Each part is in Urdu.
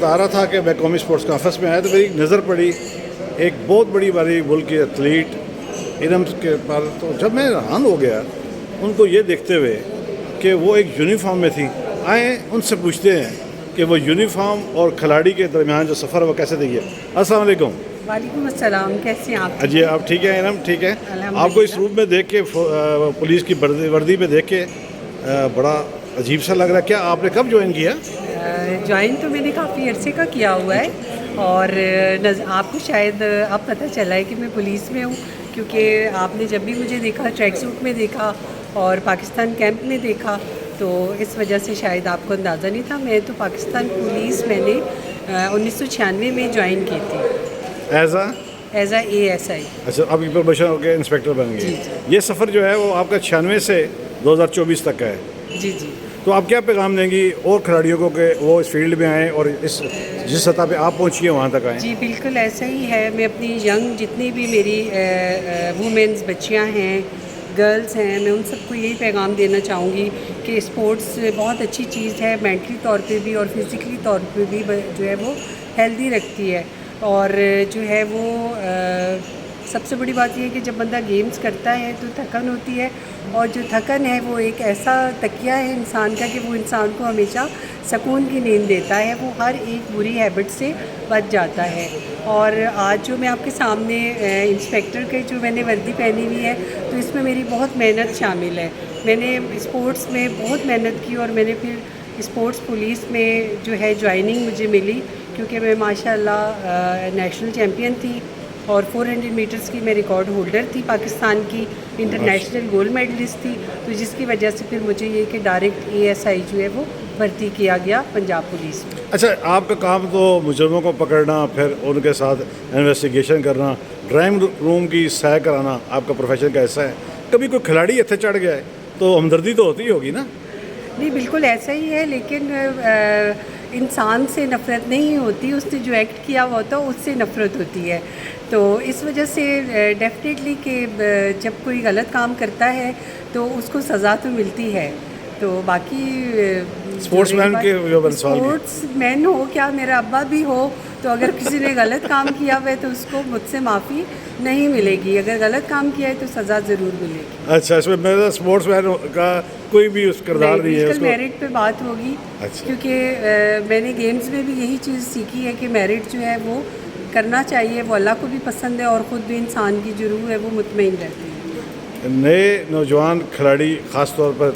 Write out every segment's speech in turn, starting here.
بتا رہا تھا کہ میں قومی اسپورٹس کانفرنس میں آیا تو میری نظر پڑی ایک بہت بڑی ملک کی ایتھلیٹ ارم کے پر. تو جب میں حیران ہو گیا ان کو یہ دیکھتے ہوئے کہ وہ ایک یونیفارم میں تھی. آئیں ان سے پوچھتے ہیں کہ وہ یونیفارم اور کھلاڑی کے درمیان جو سفر ہے وہ کیسے دیکھیے. السلام علیکم. وعلیکم السلام. کیسے ہیں آپ؟ جی آپ ٹھیک ہیں ارم؟ ٹھیک ہے. آپ کو اس روپ میں دیکھ کے پولیس کی وردی میں دیکھ کے بڑا عجیب سا لگ رہا ہے. کیا آپ نے کب جوائن کیا؟ جوائن تو میں نے کافی عرصے کا کیا ہوا ہے اور آپ کو شاید اب پتہ چلا ہے کہ میں پولیس میں ہوں، کیونکہ آپ نے جب بھی مجھے دیکھا ٹریک سوٹ میں دیکھا اور پاکستان کیمپ میں دیکھا، تو اس وجہ سے شاید آپ کو اندازہ نہیں تھا. میں تو پاکستان پولیس میں نے 1996 میں جوائن کی تھی as a A S I. اچھا، اب پروموشن ہو کے انسپیکٹر بن گئے. یہ سفر جو ہے وہ آپ کا 96 سے 2024 تک کا ہے. جی جی. تو آپ کیا پیغام دیں گی اور کھلاڑیوں کو کہ وہ اس فیلڈ میں آئیں اور جس سطح پہ آپ پہنچی ہیں وہاں تک آئیں؟ جی بالکل ایسا ہی ہے. میں اپنی ینگ جتنی بھی میری وومنز بچیاں ہیں، گرلز ہیں، میں ان سب کو یہی پیغام دینا چاہوں گی کہ اسپورٹس بہت اچھی چیز ہے. مینٹلی طور پہ بھی اور فزیکلی طور پہ بھی جو ہے وہ ہیلدی رکھتی ہے. اور جو ہے وہ سب سے بڑی بات یہ ہے کہ جب بندہ گیمز کرتا ہے تو تھکن ہوتی ہے، اور جو تھکن ہے وہ ایک ایسا تکیہ ہے انسان کا کہ وہ انسان کو ہمیشہ سکون کی نیند دیتا ہے. وہ ہر ایک بری ہیبٹ سے بچ جاتا ہے. اور آج جو میں آپ کے سامنے انسپیکٹر کے جو میں نے وردی پہنی ہوئی ہے، تو اس میں میری بہت محنت شامل ہے. میں نے اسپورٹس میں بہت محنت کی اور میں نے پھر اسپورٹس پولیس میں جو ہے جوائننگ مجھے ملی، کیونکہ میں ماشاء اللہ نیشنل چیمپئن تھی اور 400 میٹرز کی میں ریکارڈ ہولڈر تھی پاکستان کی، انٹرنیشنل گولڈ میڈلسٹ تھی. تو جس کی وجہ سے پھر مجھے یہ کہ ڈائریکٹ اے ایس آئی جو ہے وہ بھرتی کیا گیا پنجاب پولیس میں. اچھا، آپ کا کام تو مجرموں کو پکڑنا، پھر ان کے ساتھ انویسٹیگیشن کرنا، ڈرائنگ روم کی سیر کرانا آپ کا پروفیشن کا حصہ ہے. کبھی کوئی کھلاڑی اتنے چڑھ گیا ہے تو ہمدردی تو ہوتی ہوگی نا؟ نہیں بالکل ایسا ہی ہے، لیکن انسان سے نفرت نہیں ہوتی، اس نے جو ایکٹ کیا ہوا ہوتا اس سے نفرت ہوتی ہے. تو اس وجہ سے ڈیفینیٹلی کہ جب کوئی غلط کام کرتا ہے تو اس کو سزا تو ملتی ہے. تو باقی اسپورٹس مین کے اسپورٹس مین ہو کیا میرا ابا بھی ہو، تو اگر کسی نے غلط کام کیا ہوا ہے تو اس کو مجھ سے معافی نہیں ملے گی. اگر غلط کام کیا ہے تو سزا ضرور ملے گی. اچھا، اس میں میرا اسپورٹس مین کا کوئی بھی اس کردار نہیں ہے؟ بالکل میرٹ پہ بات ہوگی. اچھا. کیونکہ میں نے گیمز میں بھی یہی چیز سیکھی ہے کہ میرٹ جو ہے وہ کرنا چاہیے. وہ اللہ کو بھی پسند ہے اور خود بھی انسان کی جو روح ہے وہ مطمئن رہتی ہے. نئے نوجوان کھلاڑی خاص طور پر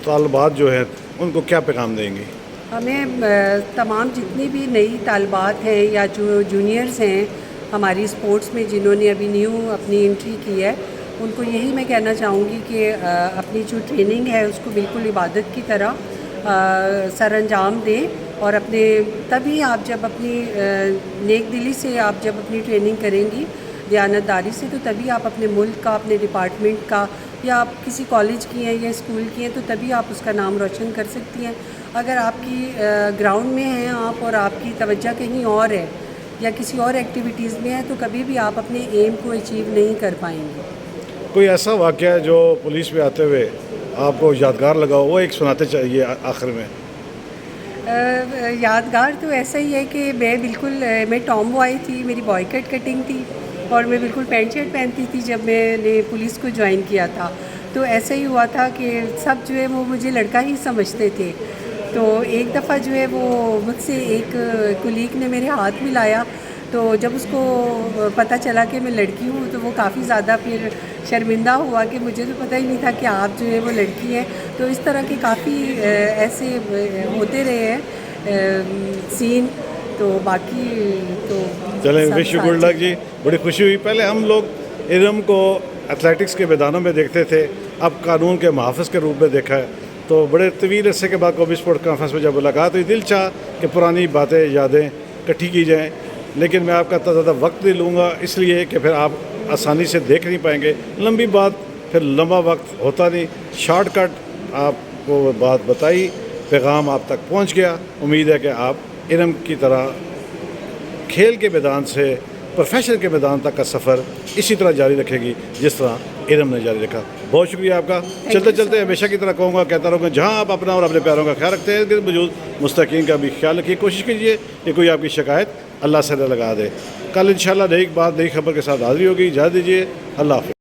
طالبات جو ہیں ان کو کیا پیغام دیں گے؟ ہمیں تمام جتنی بھی نئی طالبات ہیں یا جو جونیئرز ہیں ہماری اسپورٹس میں، جنہوں نے ابھی نیو اپنی انٹری کی ہے، ان کو یہی میں کہنا چاہوں گی کہ اپنی جو ٹریننگ ہے اس کو بالکل عبادت کی طرح سر انجام دیں. اور تبھی آپ جب اپنی نیک دلی سے آپ جب اپنی ٹریننگ کریں گی دیانت داری سے، تو تبھی آپ اپنے ملک کا، اپنے ڈپارٹمنٹ کا، یا آپ کسی کالج کی ہیں یا اسکول کی ہیں تو تبھی آپ اس کا نام روشن کر سکتی ہیں. اگر آپ کی گراؤنڈ میں ہیں آپ اور آپ کی توجہ کہیں اور ہے یا کسی اور ایکٹیویٹیز میں ہے، تو کبھی بھی آپ اپنے ایم کو اچیو نہیں کر پائیں گے. کوئی ایسا واقعہ جو پولیس میں آتے ہوئے آپ کو یادگار لگا ہو، وہ ایک سناتے چاہیے آخر میں. یادگار تو ایسا ہی ہے کہ میں ٹام بوائے تھی، میری بوائے کٹنگ تھی اور میں بالکل پینٹ شرٹ پہنتی تھی جب میں نے پولیس کو جوائن کیا تھا. تو ایسا ہی ہوا تھا کہ سب جو ہے وہ مجھے لڑکا ہی سمجھتے تھے. تو ایک دفعہ جو ہے وہ مجھ سے ایک کولیگ نے میرے ہاتھ ملایا، تو جب اس کو پتہ چلا کہ میں لڑکی ہوں تو وہ کافی زیادہ پھر شرمندہ ہوا کہ مجھے تو پتہ ہی نہیں تھا کہ آپ جو ہے وہ لڑکی ہیں. تو اس طرح کے کافی ایسے ہوتے رہے ہیں سین. تو باقی تو چلیں، وش یو گڈ لک جی. بڑی خوشی ہوئی. پہلے ہم لوگ ارم کو ایتھلیٹکس کے میدانوں میں دیکھتے تھے، اب قانون کے محافظ کے روپ میں دیکھا ہے. تو بڑے طویل عرصے کے بعد قومی اسپورٹ کانفرنس میں جب ملاقات ہوئی، دل چاہ کہ پرانی باتیں، یادیں اکٹھی کی جائیں. لیکن میں آپ کا زیادہ وقت نہیں لوں گا، اس لیے کہ پھر آپ آسانی سے دیکھ نہیں پائیں گے. لمبی بات پھر لمبا وقت ہوتا نہیں. شارٹ کٹ آپ کو بات بتائی، پیغام آپ تک پہنچ گیا. امید ہے کہ آپ ارم کی طرح کھیل کے میدان سے پروفیشن کے میدان تک کا سفر اسی طرح جاری رکھے گی جس طرح علم نے جاری رکھا. بہت شکریہ آپ کا. چلتے چلتے ہمیشہ کی طرح کہوں گا, کہتا رہوں گا, جہاں آپ اپنا اور اپنے پیاروں کا خیال رکھتے ہیں کہ موجود مستحقین کا بھی خیال رکھیے. کوشش کیجیے کہ کوئی آپ کی شکایت اللہ سے نہ لگا دے. کل انشاءاللہ نئی بات نئی خبر کے ساتھ حاضری ہوگی. اجازت دیجیے. اللہ حافظ.